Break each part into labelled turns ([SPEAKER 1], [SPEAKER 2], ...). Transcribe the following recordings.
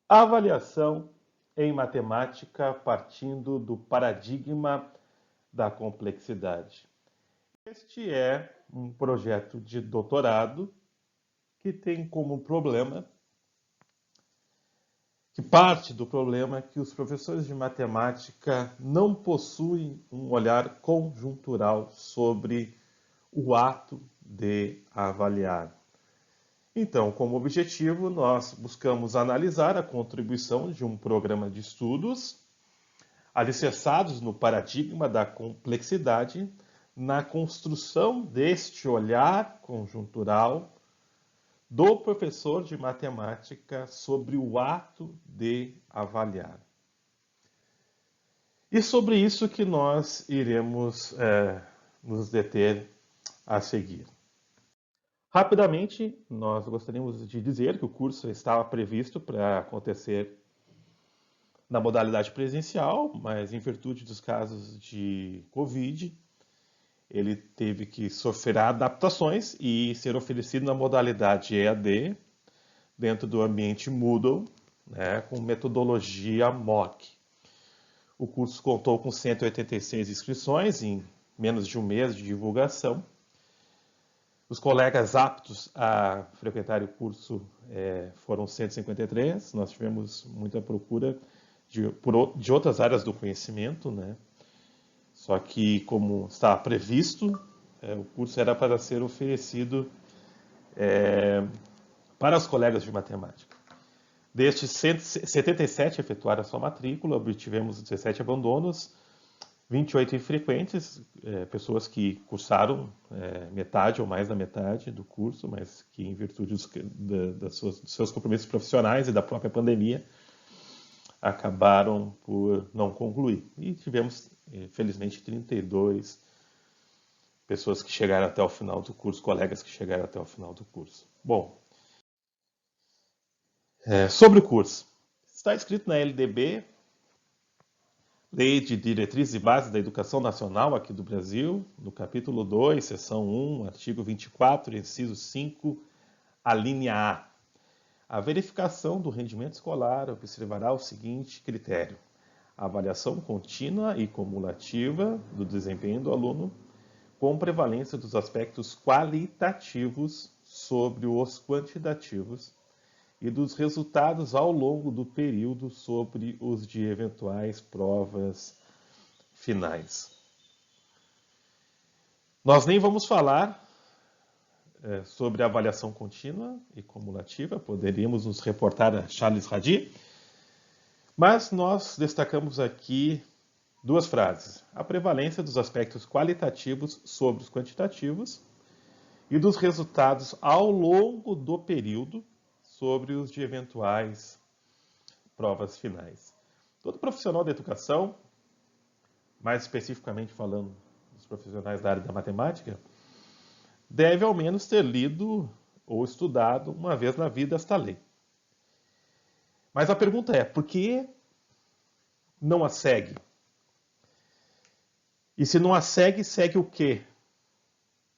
[SPEAKER 1] Avaliação em matemática partindo do paradigma da complexidade. Este é um projeto de doutorado que tem como problema, que parte do problema que os professores de matemática não possuem um olhar conjuntural sobre o ato de avaliar. Então, como objetivo, nós buscamos analisar a contribuição de um programa de estudos alicerçados no paradigma da complexidade na construção deste olhar conjuntural do professor de matemática sobre o ato de avaliar. E sobre isso que nós iremos nos deter a seguir. Rapidamente, nós gostaríamos de dizer que o curso estava previsto para acontecer na modalidade presencial, mas em virtude dos casos de Covid, ele teve que sofrer adaptações e ser oferecido na modalidade EAD, dentro do ambiente Moodle, né, com metodologia MOOC. O curso contou com 186 inscrições em menos de um mês de divulgação. Os colegas aptos a frequentar o curso foram 153. Nós tivemos muita procura de outras áreas do conhecimento, né? Só que, como está previsto, o curso era para ser oferecido para os colegas de matemática. Destes 77 efetuaram a sua matrícula, obtivemos 17 abandonos, 28 infrequentes, pessoas que cursaram metade ou mais da metade do curso, mas que, em virtude dos seus compromissos profissionais e da própria pandemia, acabaram por não concluir. E tivemos, felizmente, 32 pessoas que chegaram até o final do curso, colegas que chegaram até o final do curso. Bom, sobre o curso. Está escrito na LDB, Lei de Diretrizes e Bases da Educação Nacional aqui do Brasil, no capítulo 2, seção 1, artigo 24, inciso 5, a linha A. A verificação do rendimento escolar observará o seguinte critério: a avaliação contínua e cumulativa do desempenho do aluno, com prevalência dos aspectos qualitativos sobre os quantitativos e dos resultados ao longo do período sobre os de eventuais provas finais. Nós nem vamos falar sobre a avaliação contínua e cumulativa, poderíamos nos reportar a Charles Radi, mas nós destacamos aqui duas frases: a prevalência dos aspectos qualitativos sobre os quantitativos e dos resultados ao longo do período sobre os de eventuais provas finais. Todo profissional da educação, mais especificamente falando dos profissionais da área da matemática, deve ao menos ter lido ou estudado uma vez na vida esta lei. Mas a pergunta é, por que não a segue? E se não a segue, segue o quê?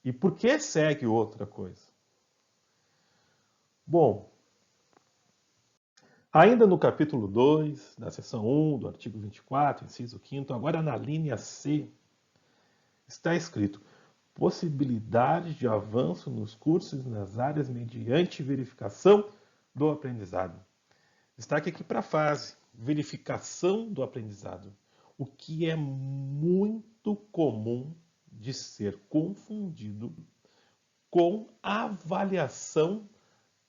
[SPEAKER 1] E por que segue outra coisa? Bom, ainda no capítulo 2, da seção 1, do artigo 24, inciso 5º, agora na linha C, está escrito: possibilidade de avanço nos cursos e nas áreas mediante verificação do aprendizado. Destaque aqui para a fase, verificação do aprendizado, o que é muito comum de ser confundido com avaliação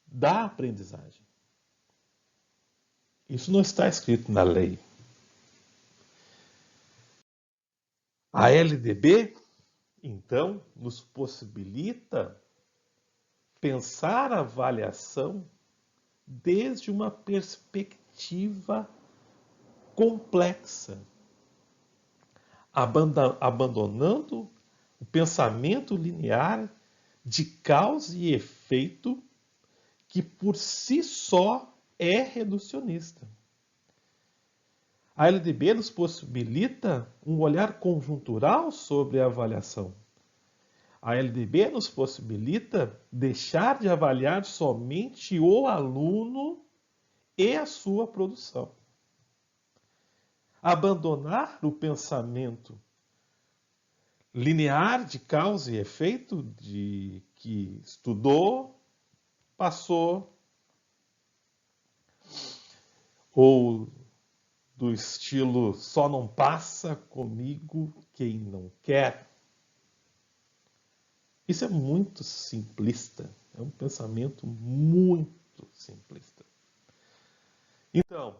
[SPEAKER 1] da aprendizagem. Isso não está escrito na lei. A LDB, então, nos possibilita pensar a avaliação desde uma perspectiva complexa, abandonando o pensamento linear de causa e efeito que por si só é reducionista. A LDB nos possibilita um olhar conjuntural sobre a avaliação. A LDB nos possibilita deixar de avaliar somente o aluno e a sua produção. Abandonar o pensamento linear de causa e efeito, de que estudou, passou, ou do estilo só não passa comigo quem não quer. Isso é muito simplista, é um pensamento muito simplista. Então,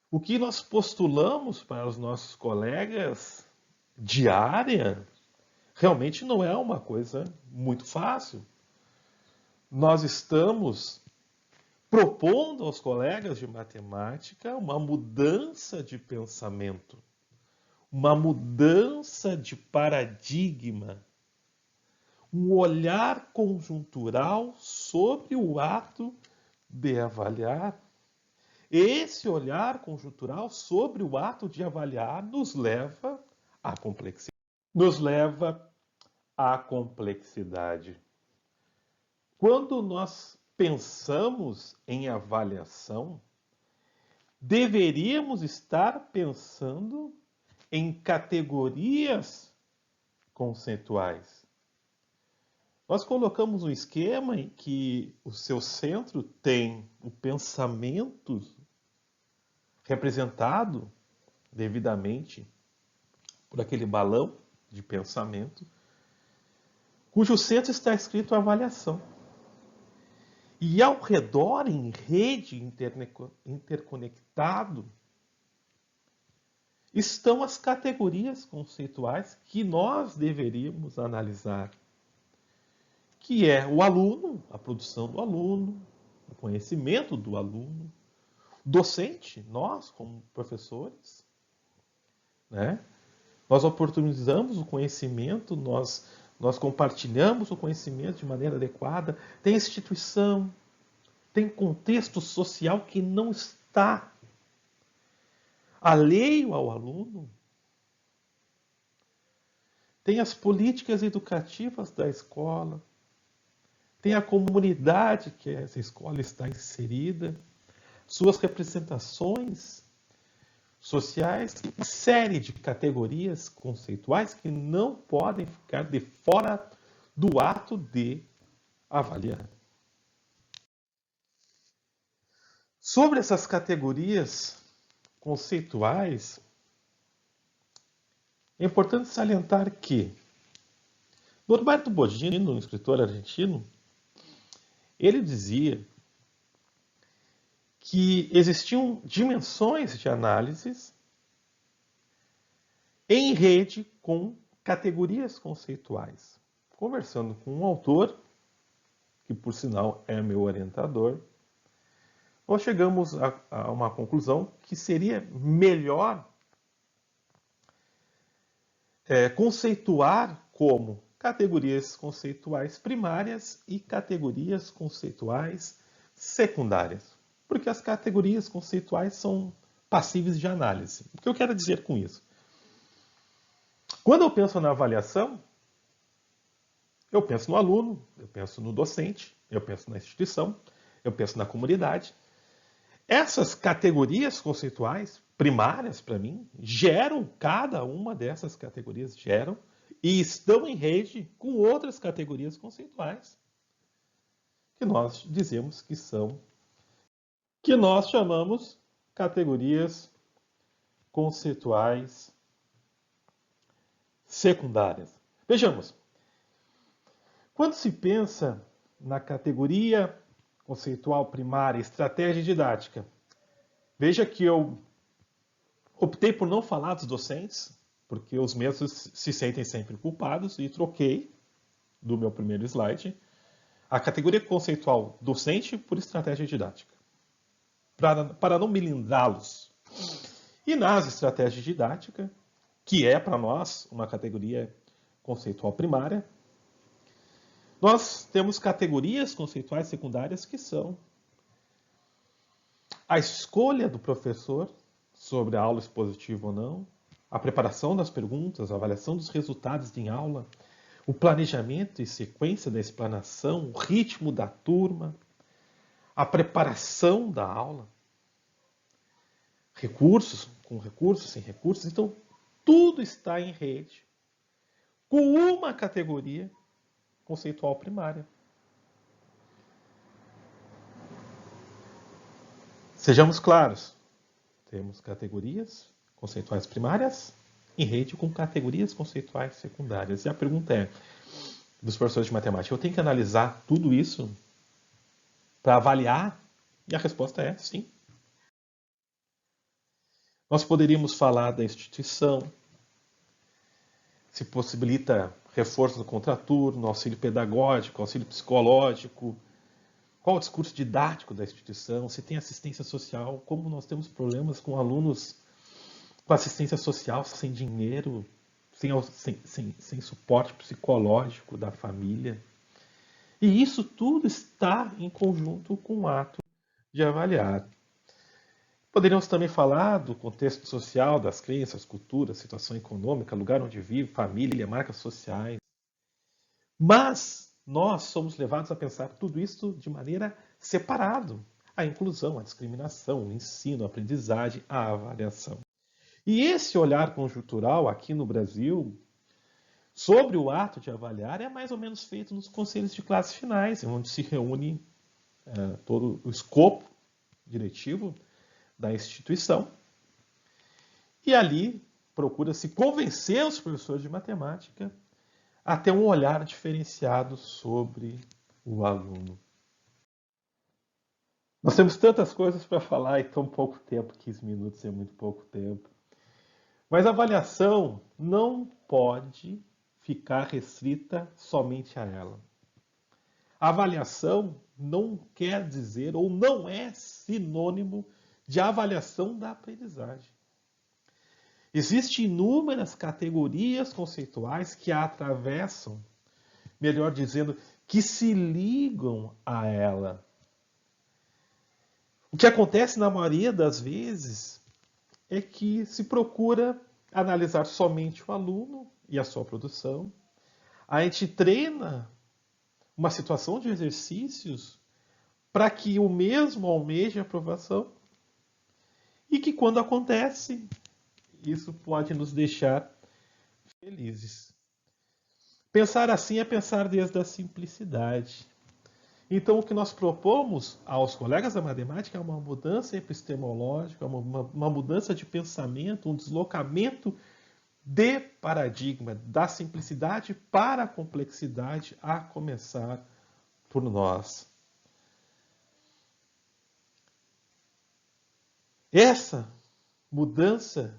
[SPEAKER 1] o que nós postulamos para os nossos colegas de área realmente não é uma coisa muito fácil. Nós estamos propondo aos colegas de matemática uma mudança de pensamento, uma mudança de paradigma, um olhar conjuntural sobre o ato de avaliar. Esse olhar conjuntural sobre o ato de avaliar nos leva à complexidade. Nos leva à complexidade. Quando nós pensamos em avaliação, deveríamos estar pensando em categorias conceituais. Nós colocamos um esquema em que o seu centro tem o pensamento representado devidamente por aquele balão de pensamento, cujo centro está escrito avaliação. E ao redor, em rede interconectado, estão as categorias conceituais que nós deveríamos analisar, que é o aluno, a produção do aluno, o conhecimento do aluno, docente, nós como professores, né? Nós oportunizamos o conhecimento, nós compartilhamos o conhecimento de maneira adequada. Tem instituição, tem contexto social que não está alheio ao aluno. Tem as políticas educativas da escola, tem a comunidade que essa escola está inserida, suas representações sociais, uma série de categorias conceituais que não podem ficar de fora do ato de avaliar. Sobre essas categorias conceituais, é importante salientar que Norberto Boggino, um escritor argentino, ele dizia que existiam dimensões de análises em rede com categorias conceituais. Conversando com um autor, que por sinal é meu orientador, nós chegamos a uma conclusão que seria melhor conceituar como categorias conceituais primárias e categorias conceituais secundárias. Porque as categorias conceituais são passíveis de análise. O que eu quero dizer com isso? Quando eu penso na avaliação, eu penso no aluno, eu penso no docente, eu penso na instituição, eu penso na comunidade. Essas categorias conceituais primárias, para mim, cada uma dessas categorias geram e estão em rede com outras categorias conceituais que nós dizemos que nós chamamos categorias conceituais secundárias. Vejamos, quando se pensa na categoria conceitual primária, estratégia didática, veja que eu optei por não falar dos docentes, porque os mesmos se sentem sempre culpados, e troquei do meu primeiro slide a categoria conceitual docente por estratégia didática, para não melindrá-los. E nas estratégias didáticas, que é para nós uma categoria conceitual primária, nós temos categorias conceituais secundárias que são a escolha do professor sobre a aula expositiva ou não, a preparação das perguntas, a avaliação dos resultados em aula, o planejamento e sequência da explanação, o ritmo da turma, a preparação da aula, recursos, com recursos, sem recursos. Então, tudo está em rede, com uma categoria conceitual primária. Sejamos claros, temos categorias conceituais primárias em rede com categorias conceituais secundárias. E a pergunta é, dos professores de matemática, eu tenho que analisar tudo isso para avaliar? E a resposta é sim. Nós poderíamos falar da instituição, se possibilita reforço do contraturno, auxílio pedagógico, auxílio psicológico, qual o discurso didático da instituição, se tem assistência social, como nós temos problemas com alunos com assistência social sem dinheiro, sem suporte psicológico da família. E isso tudo está em conjunto com o ato de avaliar. Poderíamos também falar do contexto social, das crenças, cultura, situação econômica, lugar onde vive, família, marcas sociais. Mas nós somos levados a pensar tudo isso de maneira separada. A inclusão, a discriminação, o ensino, a aprendizagem, a avaliação. E esse olhar conjuntural aqui no Brasil sobre o ato de avaliar é mais ou menos feito nos conselhos de classe finais, onde se reúne todo o escopo diretivo da instituição. E ali procura-se convencer os professores de matemática a ter um olhar diferenciado sobre o aluno. Nós temos tantas coisas para falar e tão pouco tempo, 15 minutos é muito pouco tempo. Mas a avaliação não pode ficar restrita somente a ela. A avaliação não quer dizer ou não é sinônimo de avaliação da aprendizagem. Existem inúmeras categorias conceituais que a atravessam, melhor dizendo, que se ligam a ela. O que acontece na maioria das vezes é que se procura analisar somente o aluno e a sua produção. A gente treina uma situação de exercícios para que o mesmo almeje a aprovação e que quando acontece, isso pode nos deixar felizes. Pensar assim é pensar desde a simplicidade. Então, o que nós propomos aos colegas da matemática é uma mudança epistemológica, uma mudança de pensamento, um deslocamento de paradigma, da simplicidade para a complexidade, a começar por nós. Essa mudança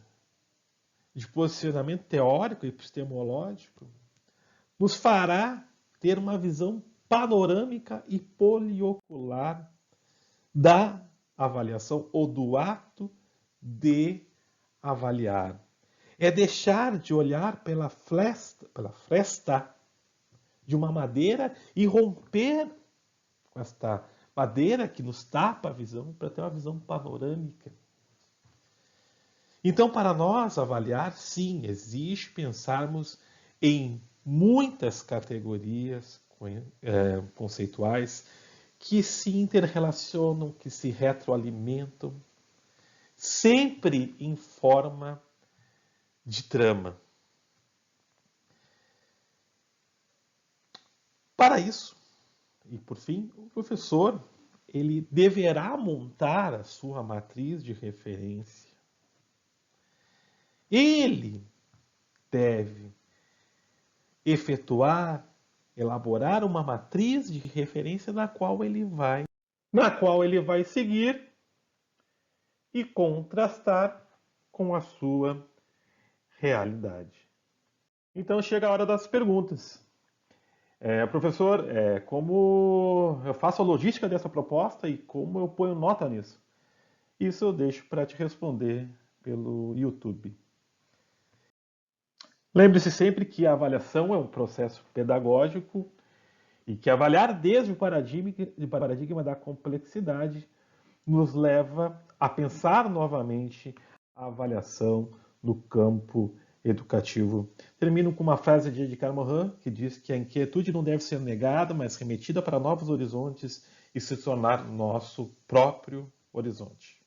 [SPEAKER 1] de posicionamento teórico e epistemológico nos fará ter uma visão panorâmica e poliocular da avaliação ou do ato de avaliar. É deixar de olhar pela fresta de uma madeira e romper com esta madeira que nos tapa a visão para ter uma visão panorâmica. Então, para nós avaliar, sim, exige pensarmos em muitas categorias conceituais que se interrelacionam, que se retroalimentam, sempre em forma de trama. Para isso, e por fim, o professor ele deverá montar a sua matriz de referência. Ele deve efetuar, elaborar uma matriz de referência na qual ele vai seguir e contrastar com a sua realidade. Então chega a hora das perguntas. Professor, como eu faço a logística dessa proposta e como eu ponho nota nisso? Isso eu deixo para te responder pelo YouTube. Lembre-se sempre que a avaliação é um processo pedagógico e que avaliar desde o paradigma da complexidade nos leva a pensar novamente a avaliação no campo educativo. Termino com uma frase de Edgar Morin, que diz que a inquietude não deve ser negada, mas remetida para novos horizontes e se tornar nosso próprio horizonte.